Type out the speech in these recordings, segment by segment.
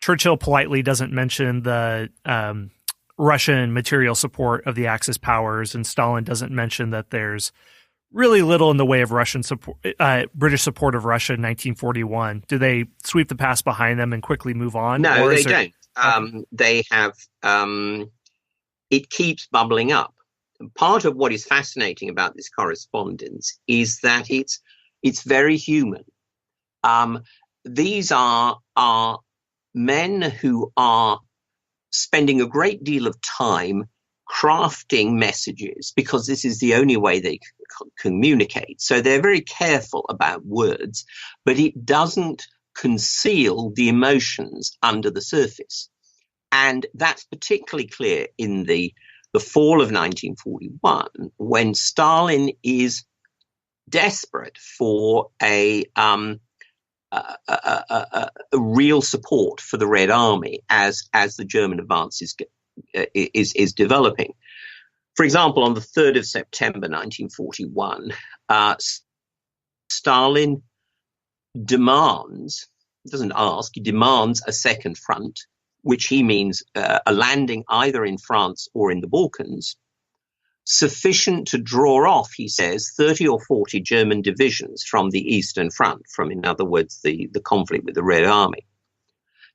Churchill politely doesn't mention the Russian material support of the Axis powers, and Stalin doesn't mention that there's really little in the way of Russian support, British support of Russia in 1941. Do they sweep the past behind them and quickly move on? No, they don't. They have. It keeps bubbling up. Part of what is fascinating about this correspondence is that it's very human. These are men who are spending a great deal of time crafting messages because this is the only way they communicate. So they're very careful about words, but it doesn't conceal the emotions under the surface. And that's particularly clear in the fall of 1941, when Stalin is desperate for a real support for the Red Army as the German advance is developing. For example, on the 3rd of September 1941, Stalin demands, doesn't ask, he demands a second front, which he means a landing either in France or in the Balkans, sufficient to draw off, he says, 30 or 40 German divisions from the Eastern Front, from, in other words, the conflict with the Red Army.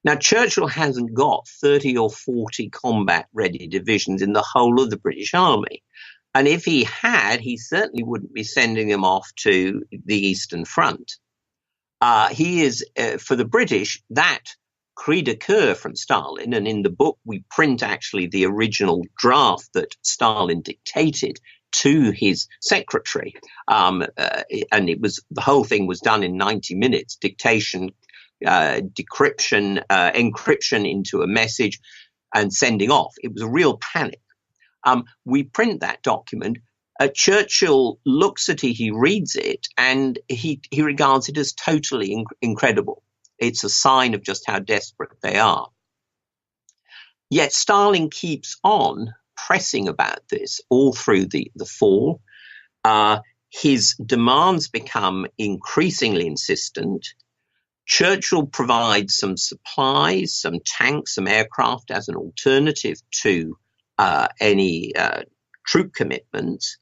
Now, Churchill hasn't got 30 or 40 combat-ready divisions in the whole of the British Army. And if he had, he certainly wouldn't be sending them off to the Eastern Front. He is, for the British, that cri de coeur from Stalin, and in the book we print actually the original draft that Stalin dictated to his secretary, and it was, the whole thing was done in 90 minutes, dictation, decryption, encryption into a message, and sending off. It was a real panic. We print that document. Churchill looks at it, he reads it, and he regards it as totally incredible. It's a sign of just how desperate they are. Yet Stalin keeps on pressing about this all through the fall. His demands become increasingly insistent. Churchill provides some supplies, some tanks, some aircraft as an alternative to any troop commitments.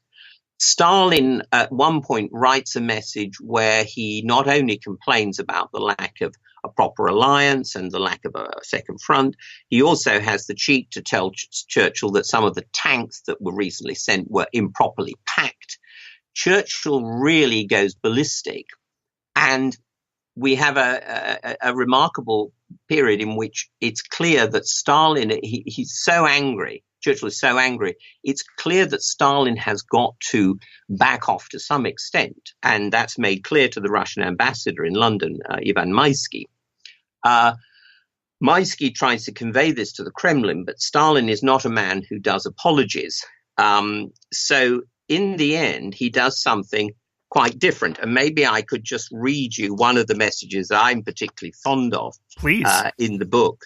Stalin at one point writes a message where he not only complains about the lack of a proper alliance and the lack of a second front, he also has the cheek to tell Churchill that some of the tanks that were recently sent were improperly packed. Churchill really goes ballistic, and we have a remarkable period in which it's clear that Stalin, he's so angry, Churchill is so angry, it's clear that Stalin has got to back off to some extent, and that's made clear to the Russian ambassador in London, Ivan Maisky. Maisky tries to convey this to the Kremlin, but Stalin is not a man who does apologies. So in the end, he does something quite different. And maybe I could just read you one of the messages that I'm particularly fond of. Please. In the book.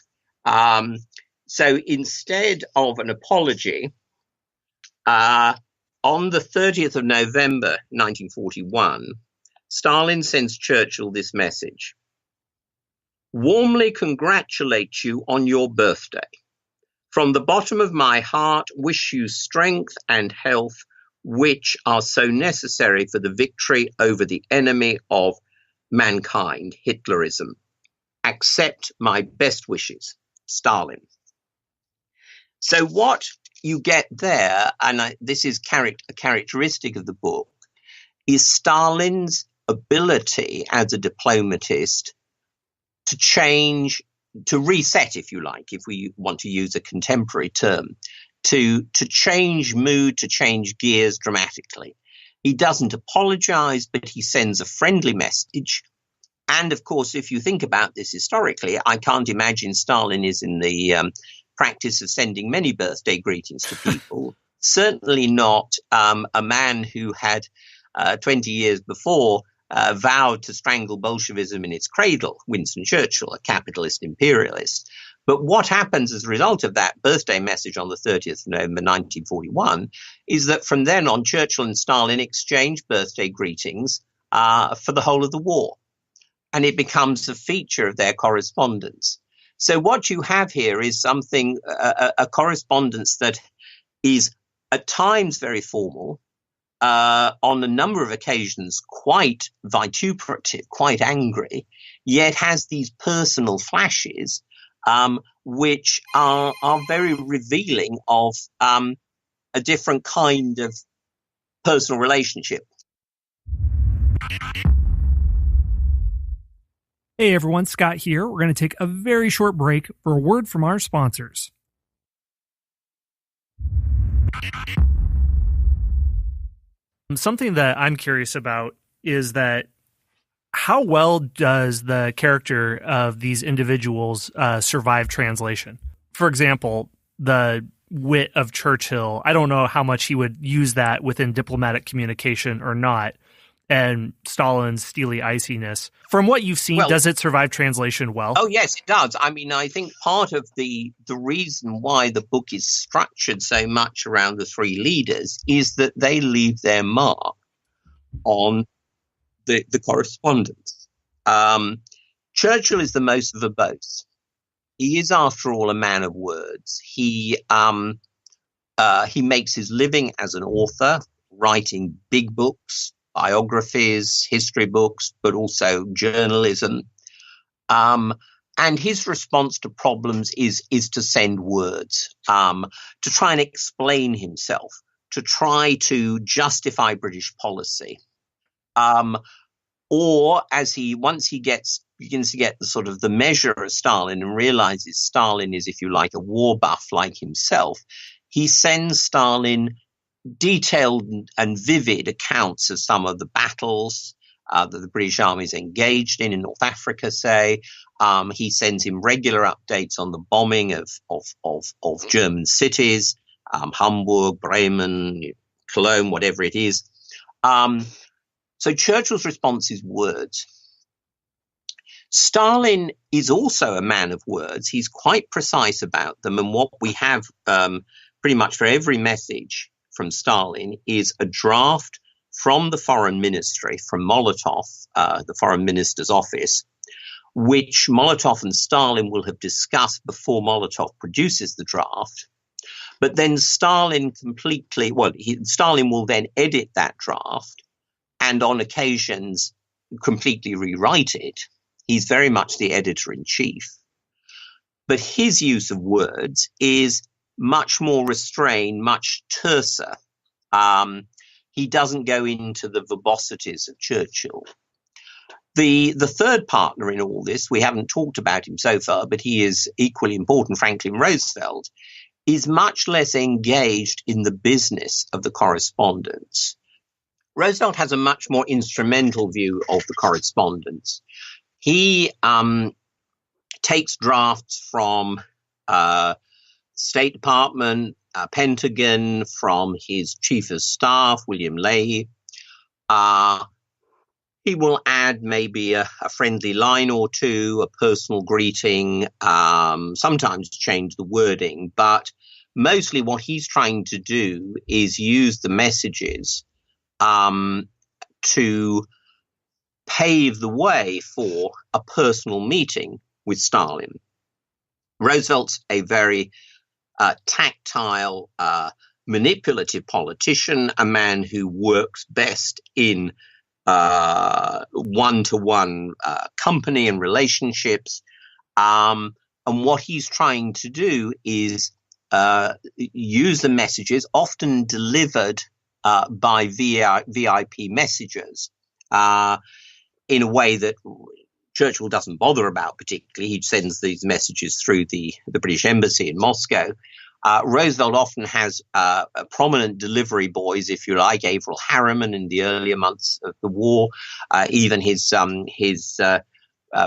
So instead of an apology, on the 30th of November, 1941, Stalin sends Churchill this message. Warmly congratulate you on your birthday. From the bottom of my heart, wish you strength and health, which are so necessary for the victory over the enemy of mankind, Hitlerism. Accept my best wishes, Stalin. So what you get there, and this is a characteristic of the book, is Stalin's ability as a diplomatist to change, to reset, if you like, if we want to use a contemporary term, to change mood, to change gears dramatically. He doesn't apologize, but he sends a friendly message. And of course, if you think about this historically, I can't imagine Stalin is in the practice of sending many birthday greetings to people. Certainly not a man who had 20 years before vowed to strangle Bolshevism in its cradle, Winston Churchill, a capitalist imperialist. But what happens as a result of that birthday message on the 30th of November 1941 is that from then on, Churchill and Stalin exchange birthday greetings for the whole of the war. And it becomes a feature of their correspondence. So what you have here is a correspondence that is at times very formal, on a number of occasions quite vituperative, quite angry, yet has these personal flashes, which are very revealing of a different kind of personal relationship. Hey everyone, Scott here. We're going to take a very short break for a word from our sponsors. Something that I'm curious about is that how well does the character of these individuals survive translation? For example, the wit of Churchill, I don't know how much he would use that within diplomatic communication or not, and Stalin's steely iciness. From what you've seen, does it survive translation well? Oh, yes, it does. I mean, I think part of the reason why the book is structured so much around the three leaders is that they leave their mark on the correspondence. Churchill is the most verbose. He is, after all, a man of words. He makes his living as an author, writing big books, biographies, history books, but also journalism. And his response to problems is to send words, to try and explain himself, to try to justify British policy. Or once he begins to get the sort of the measure of Stalin and realizes Stalin is, if you like, a war buff like himself, he sends Stalin detailed and vivid accounts of some of the battles that the British army is engaged in North Africa, say. He sends him regular updates on the bombing of German cities, Hamburg, Bremen, Cologne, whatever it is. So Churchill's response is words. Stalin is also a man of words. He's quite precise about them. And what we have pretty much for every message from Stalin is a draft from the foreign ministry, from Molotov, the foreign minister's office, which Molotov and Stalin will have discussed before Molotov produces the draft. But then Stalin will then edit that draft and on occasions completely rewrite it. He's very much the editor-in-chief. But his use of words is much more restrained, much terser. He doesn't go into the verbosities of Churchill. The third partner in all this, we haven't talked about him so far, but he is equally important, Franklin Roosevelt, is much less engaged in the business of the correspondence. Roosevelt has a much more instrumental view of the correspondence. He takes drafts from State Department, Pentagon, from his chief of staff, William Leahy. He will add maybe a friendly line or two, a personal greeting, sometimes change the wording, but mostly what he's trying to do is use the messages to pave the way for a personal meeting with Stalin. Roosevelt's a very tactile, manipulative politician, a man who works best in one-to-one company and relationships. And what he's trying to do is use the messages, often delivered by VIP messengers, in a way that Churchill doesn't bother about particularly. He sends these messages through the British embassy in Moscow. Roosevelt often has prominent delivery boys, if you like, Averell Harriman in the earlier months of the war, even his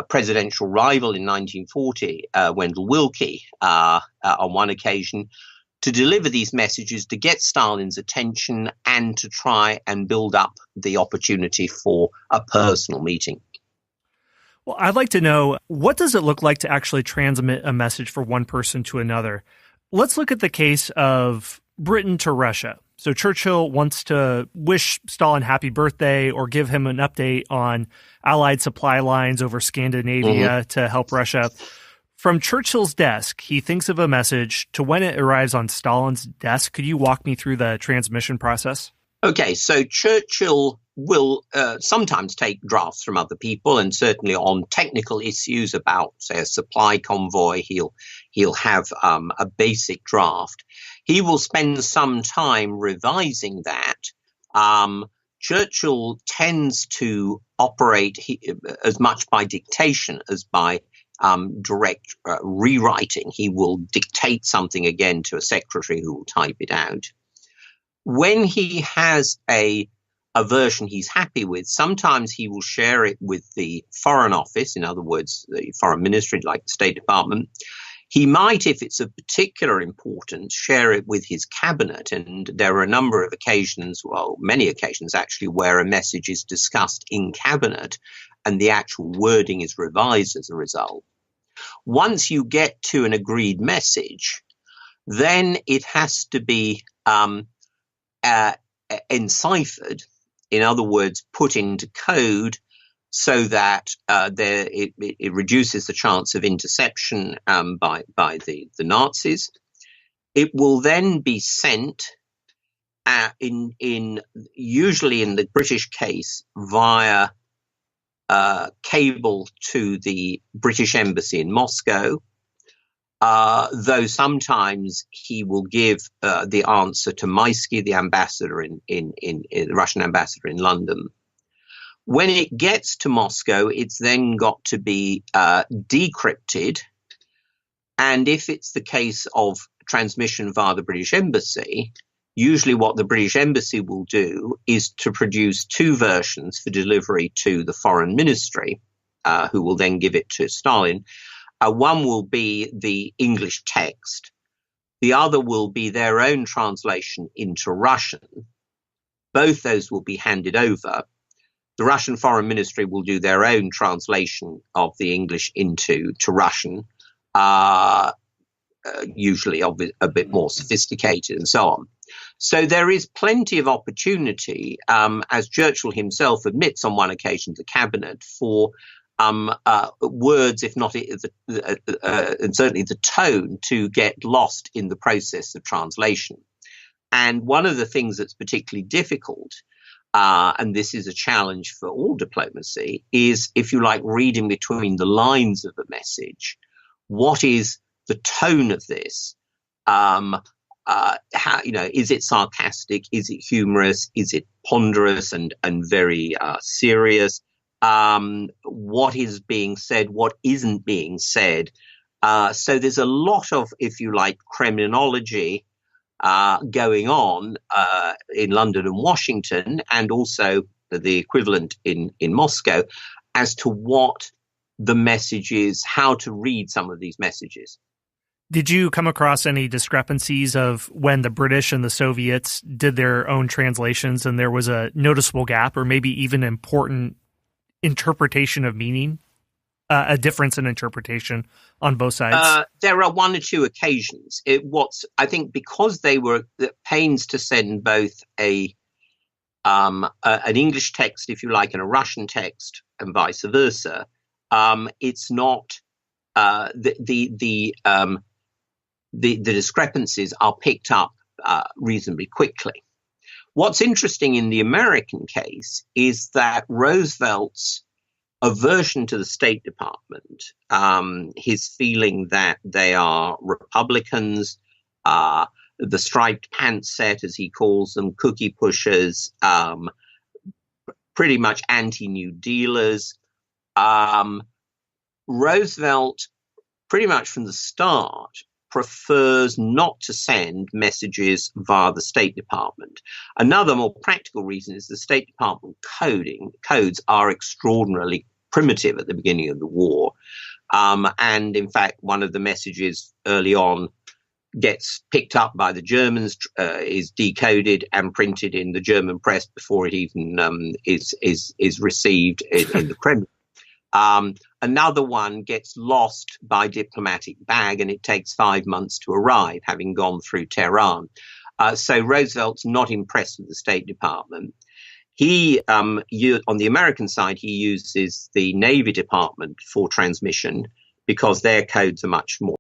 presidential rival in 1940, Wendell Willkie, on one occasion, to deliver these messages to get Stalin's attention and to try and build up the opportunity for a personal meeting. Well, I'd like to know, what does it look like to actually transmit a message from one person to another? Let's look at the case of Britain to Russia. So Churchill wants to wish Stalin happy birthday or give him an update on Allied supply lines over Scandinavia to help Russia. From Churchill's desk, he thinks of a message to when it arrives on Stalin's desk. Could you walk me through the transmission process? Okay, so Churchill will sometimes take drafts from other people, and certainly on technical issues about, say, a supply convoy, he'll have a basic draft. He will spend some time revising that. Churchill tends to operate as much by dictation as by direct rewriting. He will dictate something again to a secretary who will type it out. When he has a version he's happy with, sometimes he will share it with the Foreign Office, in other words, the Foreign Ministry, like the State Department. He might, if it's of particular importance, share it with his cabinet. And there are a number of occasions, well, many occasions actually, where a message is discussed in cabinet and the actual wording is revised as a result. Once you get to an agreed message, then it has to be enciphered, in other words, put into code so that it reduces the chance of interception by the Nazis. It will then be sent usually in the British case via cable to the British Embassy in Moscow. Though sometimes he will give the answer to Maisky, the ambassador the Russian ambassador in London. When it gets to Moscow, it's then got to be decrypted. And if it's the case of transmission via the British Embassy, usually what the British Embassy will do is to produce two versions for delivery to the Foreign Ministry, who will then give it to Stalin. One will be the English text. The other will be their own translation into Russian. Both those will be handed over. The Russian Foreign Ministry will do their own translation of the English to Russian, usually a bit more sophisticated and so on. So there is plenty of opportunity, as Churchill himself admits on one occasion to the cabinet, for words, if not and certainly the tone, to get lost in the process of translation. And one of the things that's particularly difficult, and this is a challenge for all diplomacy, is, if you like, reading between the lines of a message. What is the tone of this? Is it sarcastic? Is it humorous? Is it ponderous and very serious? What is being said? What isn't being said? So there's a lot of, if you like, Kremlinology going on in London and Washington, and also the equivalent in Moscow, as to what the message is, how to read some of these messages. Did you come across any discrepancies of when the British and the Soviets did their own translations and there was a noticeable gap, or maybe even important interpretation of meaning, a difference in interpretation on both sides? There are one or two occasions. I think because they were at pains to send both an English text, if you like, and a Russian text, and vice versa. It's not the discrepancies are picked up reasonably quickly. What's interesting in the American case is that Roosevelt's aversion to the State Department, his feeling that they are Republicans, the striped pants set, as he calls them, cookie pushers, pretty much anti-New Dealers. Roosevelt, pretty much from the start, prefers not to send messages via the State Department. Another more practical reason is the State Department codes are extraordinarily primitive at the beginning of the war. And in fact, one of the messages early on gets picked up by the Germans, is decoded and printed in the German press before it even is received in the Kremlin. Another one gets lost by diplomatic bag, and it takes 5 months to arrive, having gone through Tehran. So Roosevelt's not impressed with the State Department. He, on the American side, he uses the Navy Department for transmission, because their codes are much more